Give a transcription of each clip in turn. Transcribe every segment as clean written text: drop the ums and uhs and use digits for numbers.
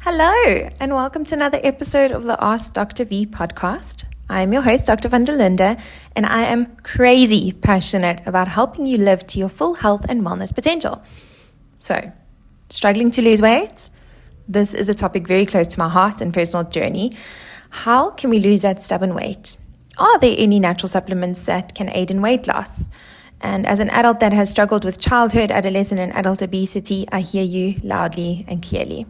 Hello, and welcome to another episode of the Ask Dr. V podcast. I am your host, Dr. Van Der Linde, and I am crazy passionate about helping you live to your full health and wellness potential. So, struggling to lose weight? This is a topic very close to my heart and personal journey. How can we lose that stubborn weight? Are there any natural supplements that can aid in weight loss? And as an adult that has struggled with childhood, adolescent, and adult obesity, I hear you loudly and clearly.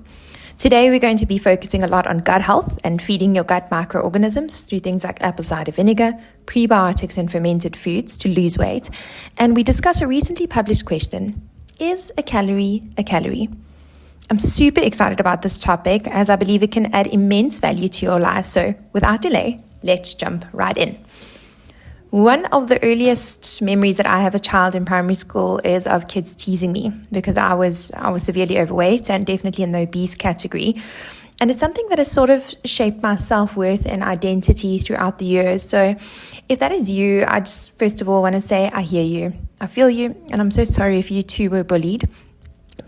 Today, we're going to be focusing a lot on gut health and feeding your gut microorganisms through things like apple cider vinegar, prebiotics, and fermented foods to lose weight. And we discuss a recently published question: is a calorie a calorie? I'm super excited about this topic as I believe it can add immense value to your life. So without delay, let's jump right in. One of the earliest memories that I have as a child in primary school is of kids teasing me because I was severely overweight and definitely in the obese category. And it's something that has sort of shaped my self-worth and identity throughout the years. So if that is you, I just first of all want to say I hear you, I feel you, and I'm so sorry if you too were bullied.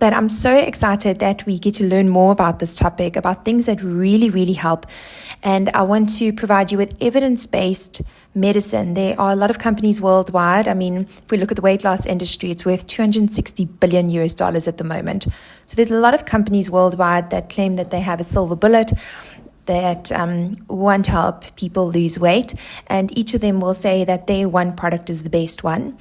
But I'm so excited that we get to learn more about this topic, about things that really, really help. And I want to provide you with evidence-based medicine. There are a lot of companies worldwide. I mean, if we look at the weight loss industry, it's worth $260 billion at the moment. So there's a lot of companies worldwide that claim that they have a silver bullet, that want to help people lose weight. And each of them will say that their one product is the best one.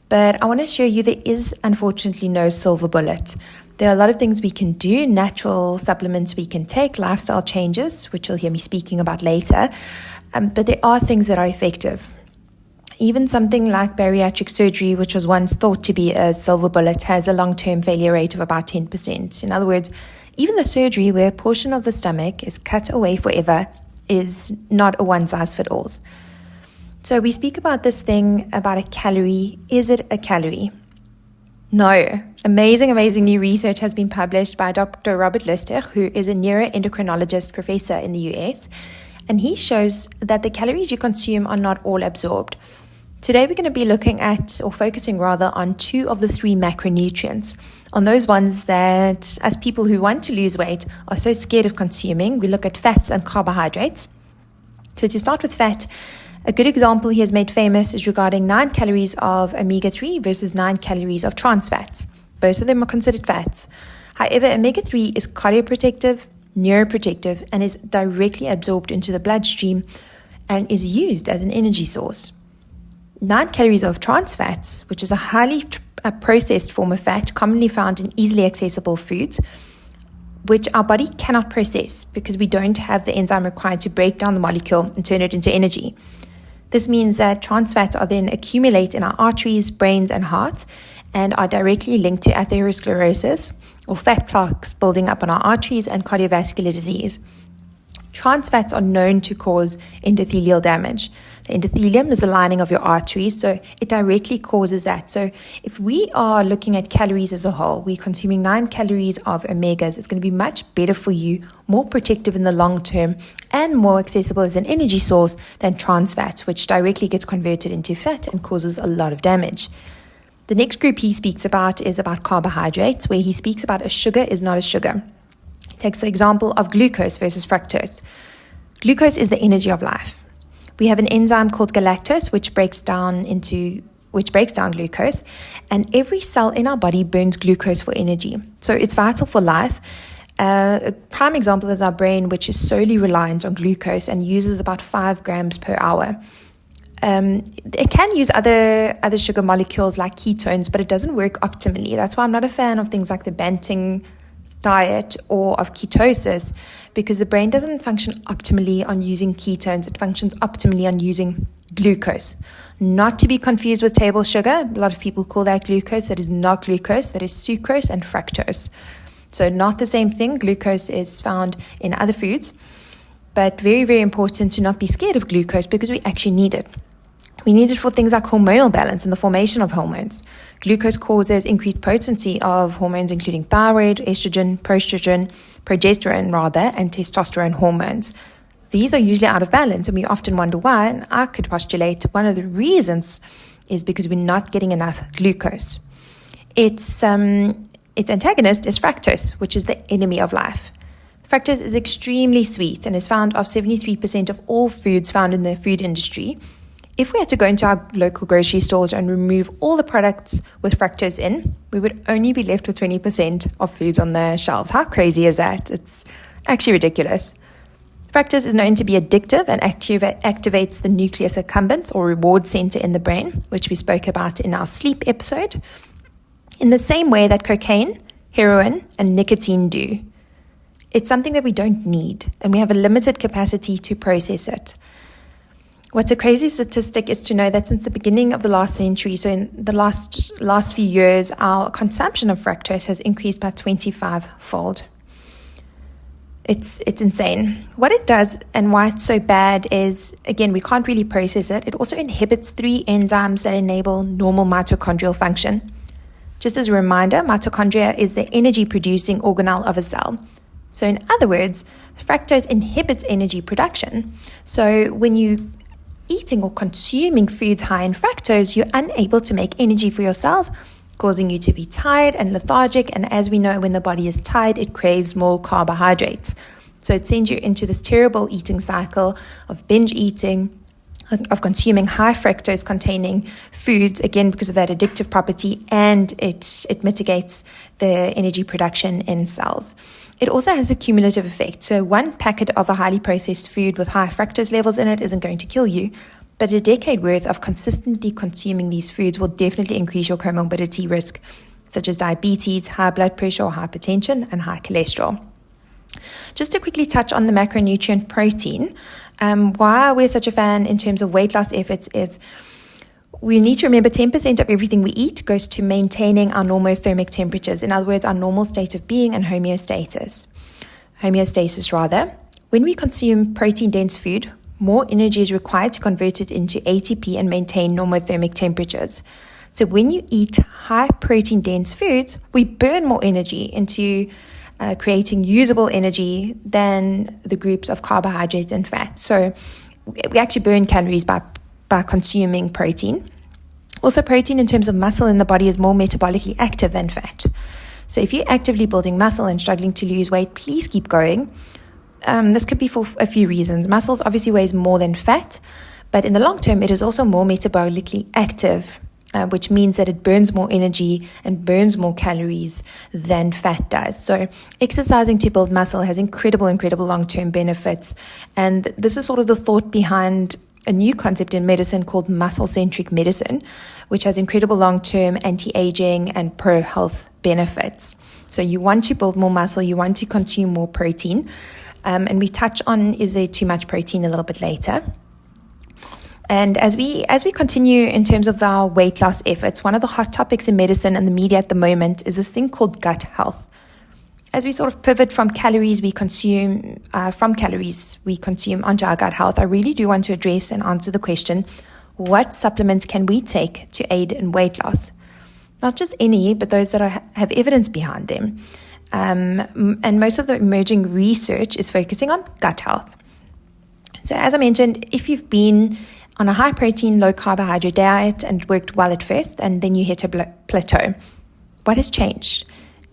But I want to show you there is unfortunately no silver bullet. There are a lot of things we can do, natural supplements we can take, lifestyle changes, which you'll hear me speaking about later. But there are things that are effective. Even something like bariatric surgery, which was once thought to be a silver bullet, has a long-term failure rate of about 10%. In other words, even the surgery where a portion of the stomach is cut away forever is not a one-size-fits-all. So we speak about this thing about a calorie. Is it a calorie? No. Amazing new research has been published by Dr. Robert Lustig, who is a neuroendocrinologist professor in the US. And he shows that the calories you consume are not all absorbed. Today we're going to be looking at, or focusing rather, on 2 of the 3 macronutrients, on those ones that, as people who want to lose weight, are so scared of consuming. We look at fats and carbohydrates. So to start with fat, a good example he has made famous is regarding 9 calories of omega-3 versus 9 calories of trans fats. Both of them are considered fats. However, omega-3 is cardioprotective, neuroprotective, and is directly absorbed into the bloodstream and is used as an energy source. 9 calories of trans fats, which is a highly processed form of fat commonly found in easily accessible foods, which our body cannot process because we don't have the enzyme required to break down the molecule and turn it into energy. This means that trans fats are then accumulate in our arteries, brains, and heart and are directly linked to atherosclerosis, or fat plaques building up on our arteries, and cardiovascular disease. Trans fats are known to cause endothelial damage. The endothelium is the lining of your arteries, so it directly causes that. So if we are looking at calories as a whole, we're consuming 9 calories of omegas. It's going to be much better for you, more protective in the long term, and more accessible as an energy source than trans fats, which directly gets converted into fat and causes a lot of damage. The next group he speaks about is about carbohydrates, where he speaks about a sugar is not a sugar. He takes the example of glucose versus fructose. Glucose is the energy of life. We have an enzyme called galactose, which breaks down glucose, and every cell in our body burns glucose for energy. So it's vital for life. A prime example is our brain, which is solely reliant on glucose and uses about 5 grams per hour. It can use other sugar molecules like ketones, but it doesn't work optimally. That's why I'm not a fan of things like the Banting diet or of ketosis, because the brain doesn't function optimally on using ketones. It functions optimally on using glucose. Not to be confused with table sugar. A lot of people call that glucose. That is not glucose. That is sucrose and fructose. So not the same thing. Glucose is found in other foods, but very, very important to not be scared of glucose because we actually need it. We need it for things like hormonal balance and the formation of hormones. Glucose causes increased potency of hormones including thyroid, estrogen, progesterone, and testosterone hormones. These are usually out of balance, and we often wonder why, and I could postulate one of the reasons is because we're not getting enough glucose. Its antagonist is fructose, which is the enemy of life. Fructose is extremely sweet and is found of 73% of all foods found in the food industry. If we had to go into our local grocery stores and remove all the products with fructose in, we would only be left with 20% of foods on the shelves. How crazy is that? It's actually ridiculous. Fructose is known to be addictive and activates the nucleus accumbens or reward center in the brain, which we spoke about in our sleep episode, in the same way that cocaine, heroin, and nicotine do. It's something that we don't need, and we have a limited capacity to process it. What's a crazy statistic is to know that since the beginning of the last century, so in the last few years, our consumption of fructose has increased by 25-fold. It's insane. What it does and why it's so bad is, again, we can't really process it. It also inhibits 3 enzymes that enable normal mitochondrial function. Just as a reminder, mitochondria is the energy-producing organelle of a cell. So in other words, fructose inhibits energy production. So when you eating or consuming foods high in fructose, you're unable to make energy for your cells, causing you to be tired and lethargic. And as we know, when the body is tired, it craves more carbohydrates. So it sends you into this terrible eating cycle of binge eating, of consuming high fructose containing foods, again, because of that addictive property, and it mitigates the energy production in cells. It also has a cumulative effect. So one packet of a highly processed food with high fructose levels in it isn't going to kill you, but a decade worth of consistently consuming these foods will definitely increase your comorbidity risk, such as diabetes, high blood pressure or hypertension, and high cholesterol. Just to quickly touch on the macronutrient protein, why we're such a fan in terms of weight loss efforts is we need to remember 10% of everything we eat goes to maintaining our normothermic temperatures. In other words, our normal state of being and homeostasis. When we consume protein-dense food, more energy is required to convert it into ATP and maintain normothermic temperatures. So when you eat high protein-dense foods, we burn more energy into creating usable energy than the groups of carbohydrates and fat. So we actually burn calories by consuming protein. Also, protein in terms of muscle in the body is more metabolically active than fat. So if you're actively building muscle and struggling to lose weight, please keep going. This could be for a few reasons. Muscles obviously weighs more than fat, but in the long term, it is also more metabolically active, which means that it burns more energy and burns more calories than fat does. So exercising to build muscle has incredible long-term benefits. And this is sort of the thought behind a new concept in medicine called muscle-centric medicine, which has incredible long-term anti-aging and pro-health benefits. So you want to build more muscle, you want to consume more protein. And we touch on, is there too much protein, a little bit later. And as we continue in terms of our weight loss efforts, one of the hot topics in medicine and the media at the moment is this thing called gut health. As we sort of pivot from calories we consume onto our gut health, I really do want to address and answer the question, what supplements can we take to aid in weight loss? Not just any, but those that have evidence behind them. And most of the emerging research is focusing on gut health. So as I mentioned, if you've been on a high protein, low carbohydrate diet and it worked well at first, and then you hit a plateau, what has changed?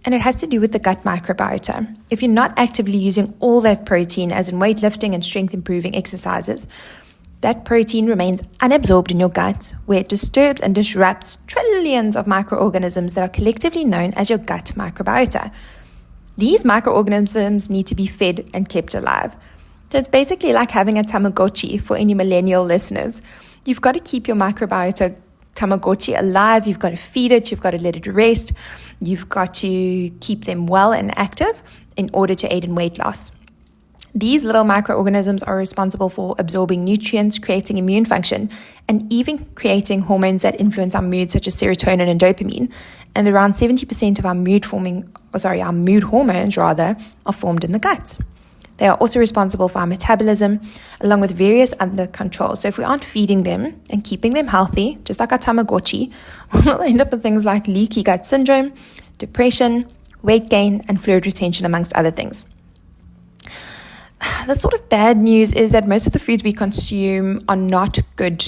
And it has to do with the gut microbiota. If you're not actively using all that protein, as in weightlifting and strength improving exercises, that protein remains unabsorbed in your gut, where it disturbs and disrupts trillions of microorganisms that are collectively known as your gut microbiota. These microorganisms need to be fed and kept alive. So it's basically like having a Tamagotchi for any millennial listeners. You've got to keep your microbiota Tamagotchi alive, you've got to feed it, you've got to let it rest, you've got to keep them well and active in order to aid in weight loss. These little microorganisms are responsible for absorbing nutrients, creating immune function, and even creating hormones that influence our mood, such as serotonin and dopamine. And around 70% of our mood hormones are formed in the gut. They are also responsible for our metabolism, along with various other controls. So if we aren't feeding them and keeping them healthy, just like our Tamagotchi, we'll end up with things like leaky gut syndrome, depression, weight gain, and fluid retention, amongst other things. The sort of bad news is that most of the foods we consume are not good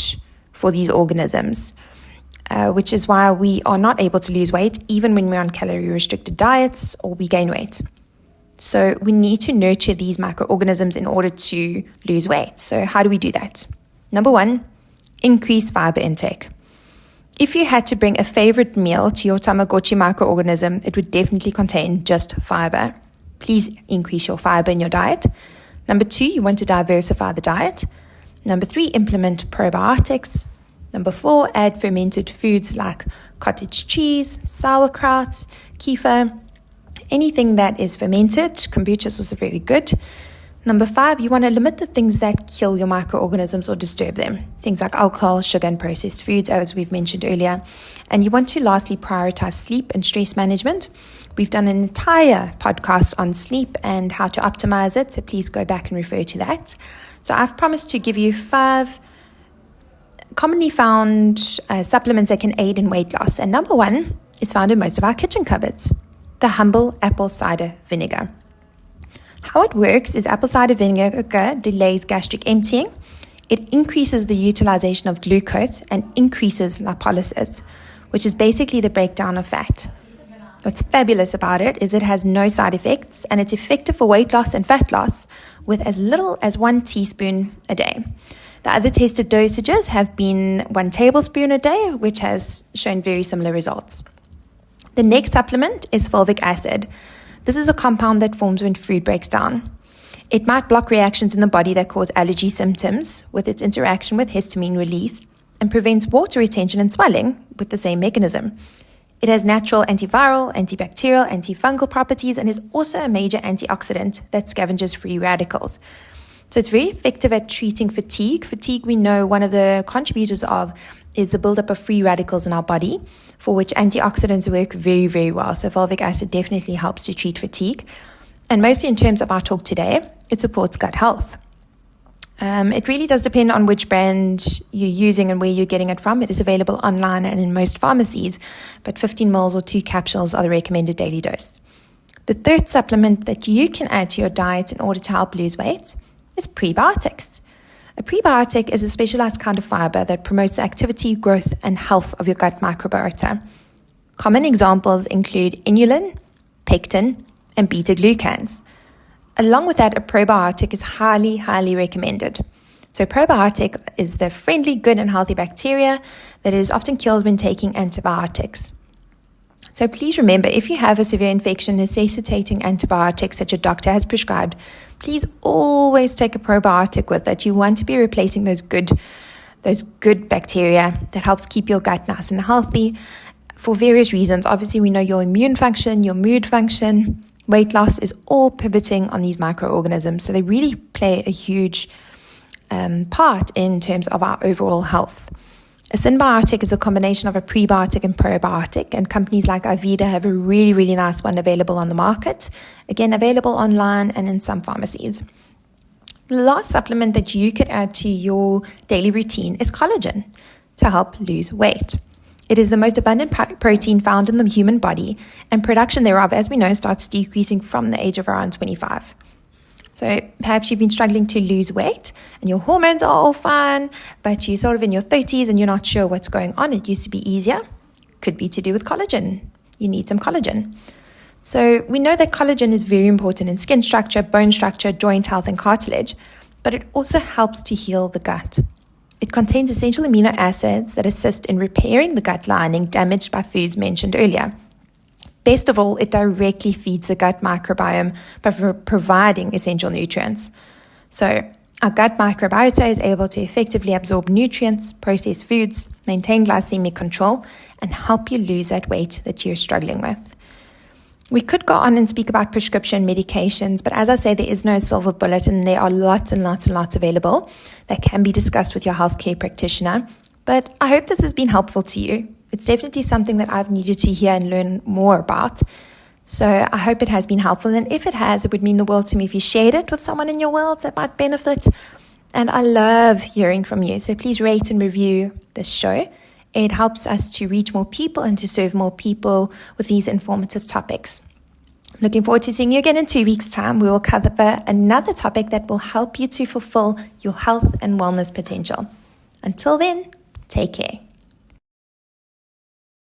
for these organisms, which is why we are not able to lose weight, even when we're on calorie-restricted diets or we gain weight. So we need to nurture these microorganisms in order to lose weight. So how do we do that? Number one, increase fiber intake. If you had to bring a favorite meal to your Tamagotchi microorganism, it would definitely contain just fiber. Please increase your fiber in your diet. Number two, you want to diversify the diet. Number three, implement probiotics. Number four, add fermented foods like cottage cheese, sauerkraut, kefir, anything that is fermented. Kombucha is also very good. Number five, you want to limit the things that kill your microorganisms or disturb them. Things like alcohol, sugar, and processed foods, as we've mentioned earlier. And you want to lastly prioritize sleep and stress management. We've done an entire podcast on sleep and how to optimize it, so please go back and refer to that. So I've promised to give you 5 commonly found supplements that can aid in weight loss. And number one is found in most of our kitchen cupboards, the humble apple cider vinegar. How it works is apple cider vinegar delays gastric emptying. It increases the utilization of glucose and increases lipolysis, which is basically the breakdown of fat. What's fabulous about it is it has no side effects, and it's effective for weight loss and fat loss with as little as 1 teaspoon a day. The other tested dosages have been 1 tablespoon a day, which has shown very similar results. The next supplement is fulvic acid. This is a compound that forms when food breaks down. It might block reactions in the body that cause allergy symptoms with its interaction with histamine release, and prevents water retention and swelling with the same mechanism. It has natural antiviral, antibacterial, antifungal properties, and is also a major antioxidant that scavenges free radicals. So it's very effective at treating fatigue. Fatigue, we know one of the contributors of is the buildup of free radicals in our body, for which antioxidants work very, very well. So fulvic acid definitely helps to treat fatigue. And mostly in terms of our talk today, it supports gut health. It really does depend on which brand you're using and where you're getting it from. It is available online and in most pharmacies, but 15 ml or 2 capsules are the recommended daily dose. The third supplement that you can add to your diet in order to help lose weight is prebiotics. A prebiotic is a specialized kind of fiber that promotes the activity, growth, and health of your gut microbiota. Common examples include inulin, pectin, and beta-glucans. Along with that, a probiotic is highly, highly recommended. So probiotic is the friendly, good, and healthy bacteria that is often killed when taking antibiotics. So please remember, if you have a severe infection necessitating antibiotics that your doctor has prescribed, please always take a probiotic with it. You want to be replacing those good bacteria that helps keep your gut nice and healthy for various reasons. Obviously, we know your immune function, your mood function, weight loss is all pivoting on these microorganisms. So they really play a huge part in terms of our overall health. A symbiotic is a combination of a prebiotic and probiotic, and companies like Avida have a really, really nice one available on the market. Again, available online and in some pharmacies. The last supplement that you could add to your daily routine is collagen to help lose weight. It is the most abundant protein found in the human body, and production thereof, as we know, starts decreasing from the age of around 25. So perhaps you've been struggling to lose weight and your hormones are all fine, but you're sort of in your 30s and you're not sure what's going on. It used to be easier. Could be to do with collagen. You need some collagen. So we know that collagen is very important in skin structure, bone structure, joint health, and cartilage, but it also helps to heal the gut. It contains essential amino acids that assist in repairing the gut lining damaged by foods mentioned earlier. Best of all, it directly feeds the gut microbiome by providing essential nutrients. So our gut microbiota is able to effectively absorb nutrients, process foods, maintain glycemic control, and help you lose that weight that you're struggling with. We could go on and speak about prescription medications, but as I say, there is no silver bullet, and there are lots and lots and lots available that can be discussed with your healthcare practitioner. But I hope this has been helpful to you. It's definitely something that I've needed to hear and learn more about. So I hope it has been helpful. And if it has, it would mean the world to me if you shared it with someone in your world that might benefit. And I love hearing from you. So please rate and review this show. It helps us to reach more people and to serve more people with these informative topics. I'm looking forward to seeing you again in 2 weeks' time. We will cover another topic that will help you to fulfill your health and wellness potential. Until then, take care.